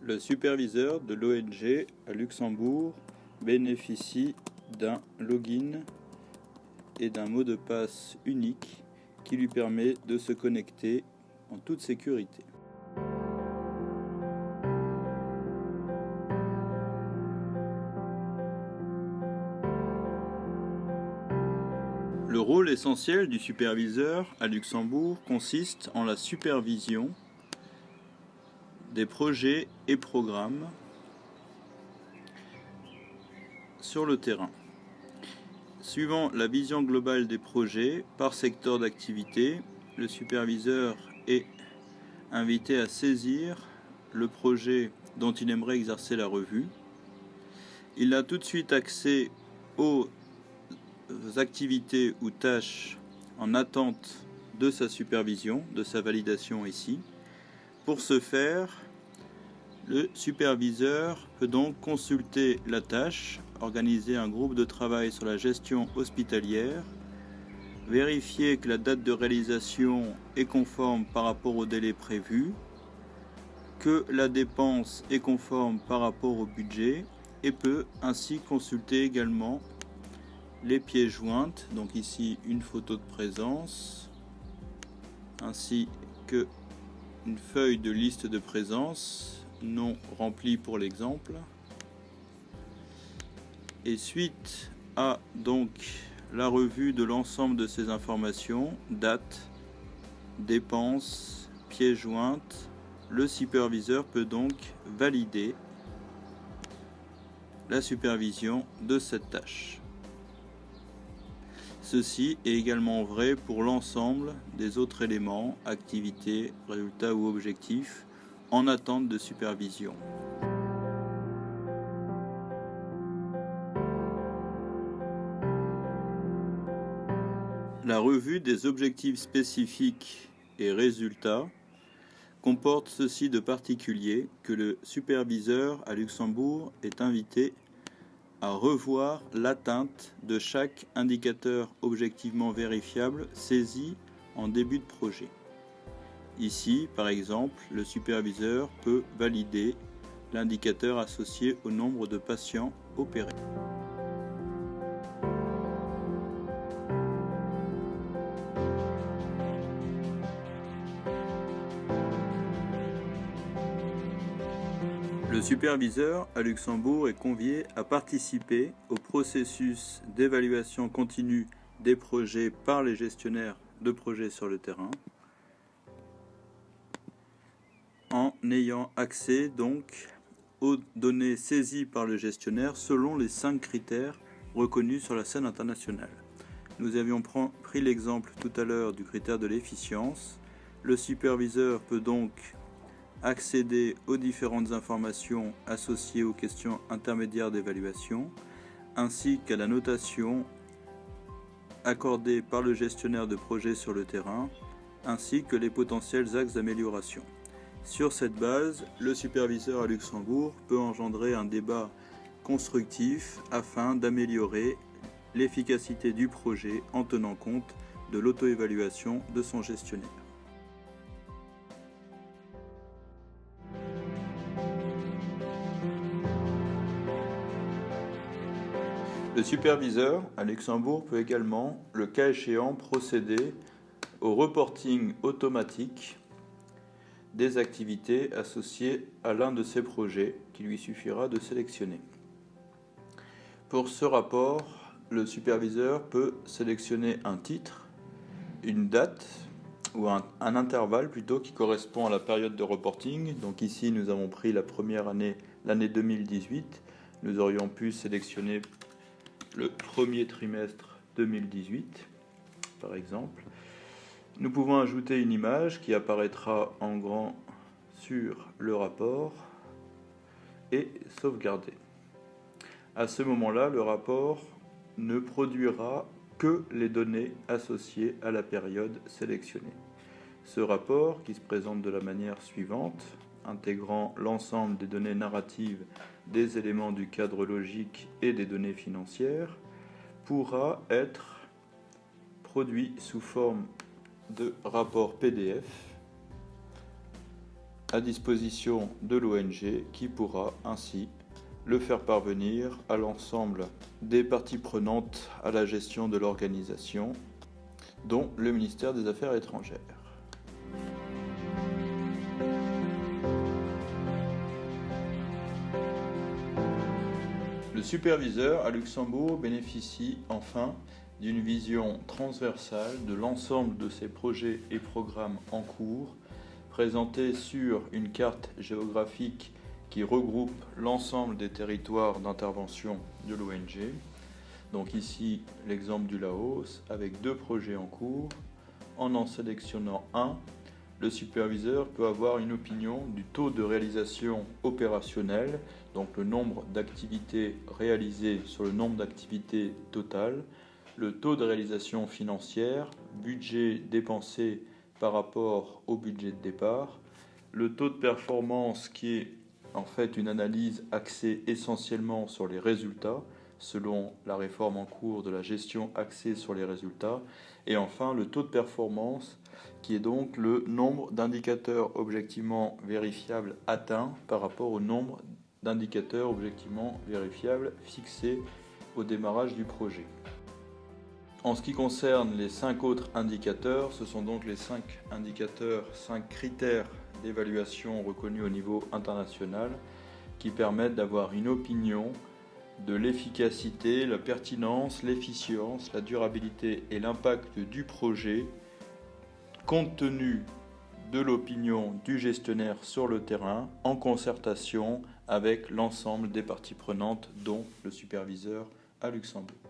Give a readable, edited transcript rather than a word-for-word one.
Le superviseur de l'ONG à Luxembourg bénéficie d'un login et d'un mot de passe unique qui lui permet de se connecter en toute sécurité. Le rôle essentiel du superviseur à Luxembourg consiste en la supervision des projets et programmes sur le terrain. Suivant la vision globale des projets par secteur d'activité, le superviseur est invité à saisir le projet dont il aimerait exercer la revue. Il a tout de suite accès aux activités ou tâches en attente de sa supervision, de sa validation ici. Pour ce faire, le superviseur peut donc consulter la tâche, organiser un groupe de travail sur la gestion hospitalière, vérifier que la date de réalisation est conforme par rapport au délai prévu, que la dépense est conforme par rapport au budget et peut ainsi consulter également les pièces jointes, donc ici une photo de présence, ainsi que une feuille de liste de présence non remplie pour l'exemple. Et suite à donc la revue de l'ensemble de ces informations, date, dépenses, pièces jointes, le superviseur peut donc valider la supervision de cette tâche. Ceci est également vrai pour l'ensemble des autres éléments, activités, résultats ou objectifs en attente de supervision. La revue des objectifs spécifiques et résultats comporte ceci de particulier que le superviseur à Luxembourg est invité à revoir l'atteinte de chaque indicateur objectivement vérifiable saisi en début de projet. Ici, par exemple, le superviseur peut valider l'indicateur associé au nombre de patients opérés. Le superviseur à Luxembourg est convié à participer au processus d'évaluation continue des projets par les gestionnaires de projets sur le terrain, en ayant accès donc aux données saisies par le gestionnaire selon les 5 critères reconnus sur la scène internationale. Nous avions pris l'exemple tout à l'heure du critère de l'efficience. Le superviseur peut donc accéder aux différentes informations associées aux questions intermédiaires d'évaluation, ainsi qu'à la notation accordée par le gestionnaire de projet sur le terrain, ainsi que les potentiels axes d'amélioration. Sur cette base, le superviseur à Luxembourg peut engendrer un débat constructif afin d'améliorer l'efficacité du projet en tenant compte de l'auto-évaluation de son gestionnaire. Le superviseur à Luxembourg peut également, le cas échéant, procéder au reporting automatique des activités associées à l'un de ces projets qu'il lui suffira de sélectionner. Pour ce rapport, le superviseur peut sélectionner un titre, une date ou un intervalle plutôt qui correspond à la période de reporting. Donc ici nous avons pris la première année, l'année 2018. Nous aurions pu sélectionner le premier trimestre 2018 par exemple. Nous pouvons ajouter une image qui apparaîtra en grand sur le rapport et sauvegarder. À ce moment-là, le rapport ne produira que les données associées à la période sélectionnée. Ce rapport, qui se présente de la manière suivante, intégrant l'ensemble des données narratives, des éléments du cadre logique et des données financières, pourra être produit sous forme de rapport PDF à disposition de l'ONG qui pourra ainsi le faire parvenir à l'ensemble des parties prenantes à la gestion de l'organisation, dont le ministère des Affaires étrangères. Le superviseur à Luxembourg bénéficie enfin d'une vision transversale de l'ensemble de ses projets et programmes en cours, présentés sur une carte géographique qui regroupe l'ensemble des territoires d'intervention de l'ONG. Donc ici, l'exemple du Laos avec 2 projets en cours. En sélectionnant un, le superviseur peut avoir une opinion du taux de réalisation opérationnelle, donc le nombre d'activités réalisées sur le nombre d'activités totales, le taux de réalisation financière, budget dépensé par rapport au budget de départ, le taux de performance qui est en fait une analyse axée essentiellement sur les résultats, selon la réforme en cours de la gestion axée sur les résultats, et enfin le taux de performance qui est donc le nombre d'indicateurs objectivement vérifiables atteints par rapport au nombre d'indicateurs objectivement vérifiables fixés au démarrage du projet. En ce qui concerne les 5 autres indicateurs, ce sont donc les 5 indicateurs, 5 critères d'évaluation reconnus au niveau international qui permettent d'avoir une opinion de l'efficacité, la pertinence, l'efficience, la durabilité et l'impact du projet compte tenu de l'opinion du gestionnaire sur le terrain en concertation avec l'ensemble des parties prenantes dont le superviseur à Luxembourg.